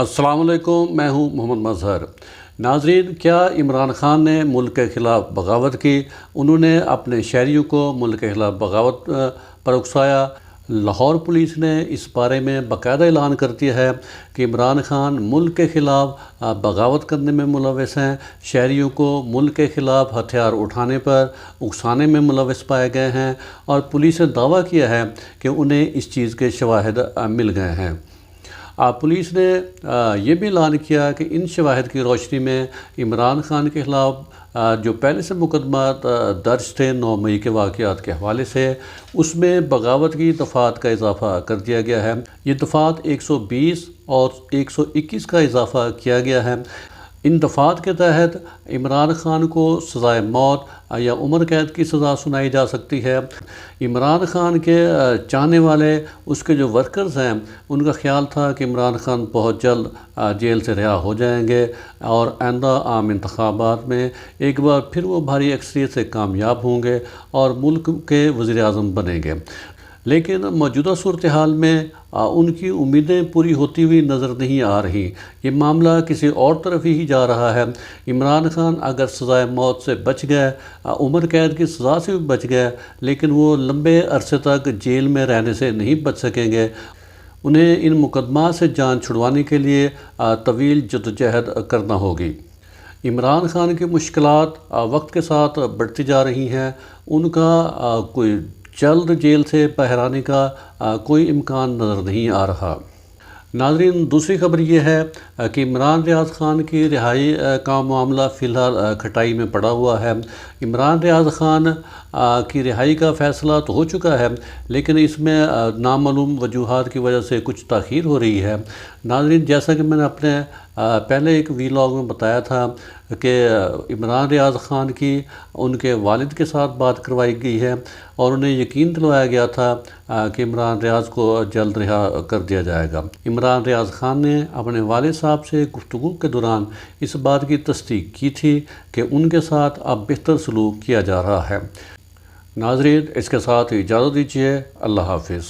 السلام علیکم، میں ہوں محمد مظہر۔ ناظرین، کیا عمران خان نے ملک کے خلاف بغاوت کی؟ انہوں نے اپنے شہریوں کو ملک کے خلاف بغاوت پر اکسایا۔ لاہور پولیس نے اس بارے میں باقاعدہ اعلان کر دیا ہے کہ عمران خان ملک کے خلاف بغاوت کرنے میں ملوث ہیں، شہریوں کو ملک کے خلاف ہتھیار اٹھانے پر اکسانے میں ملوث پائے گئے ہیں، اور پولیس نے دعویٰ کیا ہے کہ انہیں اس چیز کے شواہد مل گئے ہیں۔ پولیس نے یہ بھی اعلان کیا کہ ان شواہد کی روشنی میں عمران خان کے خلاف جو پہلے سے مقدمات درج تھے 9 مئی کے واقعات کے حوالے سے، اس میں بغاوت کی دفعات کا اضافہ کر دیا گیا ہے۔ یہ دفعات 120 اور 121 کا اضافہ کیا گیا ہے۔ ان دفعات کے تحت عمران خان کو سزائے موت یا عمر قید کی سزا سنائی جا سکتی ہے۔ عمران خان کے چاہنے والے، اس کے جو ورکرز ہیں، ان کا خیال تھا کہ عمران خان بہت جلد جیل سے رہا ہو جائیں گے اور آئندہ عام انتخابات میں ایک بار پھر وہ بھاری اکثریت سے کامیاب ہوں گے اور ملک کے وزیر اعظم بنیں گے۔ لیکن موجودہ صورتحال میں ان کی امیدیں پوری ہوتی ہوئی نظر نہیں آ رہی۔ یہ معاملہ کسی اور طرف ہی جا رہا ہے۔ عمران خان اگر سزائے موت سے بچ گئے، عمر قید کی سزا سے بھی بچ گئے، لیکن وہ لمبے عرصے تک جیل میں رہنے سے نہیں بچ سکیں گے۔ انہیں ان مقدمات سے جان چھڑوانے کے لیے طویل جدوجہد کرنا ہوگی۔ عمران خان کی مشکلات وقت کے ساتھ بڑھتی جا رہی ہیں۔ ان کا کوئی جلد جیل سے باہر آنے کا کوئی امکان نظر نہیں آ رہا۔ ناظرین، دوسری خبر یہ ہے کہ عمران ریاض خان کی رہائی کا معاملہ فی الحال کھٹائی میں پڑا ہوا ہے۔ عمران ریاض خان کی رہائی کا فیصلہ تو ہو چکا ہے، لیکن اس میں نامعلوم وجوہات کی وجہ سے کچھ تاخیر ہو رہی ہے۔ ناظرین، جیسا کہ میں نے اپنے پہلے ایک ویلاگ میں بتایا تھا کہ عمران ریاض خان کی ان کے والد کے ساتھ بات کروائی گئی ہے اور انہیں یقین دلوایا گیا تھا کہ عمران ریاض کو جلد رہا کر دیا جائے گا۔ عمران ریاض خان نے اپنے والد صاحب سے گفتگو کے دوران اس بات کی تصدیق کی تھی کہ ان کے ساتھ اب بہتر سلوک کیا جا رہا ہے۔ ناظرین، اس کے ساتھ اجازت دیجیے۔ اللہ حافظ۔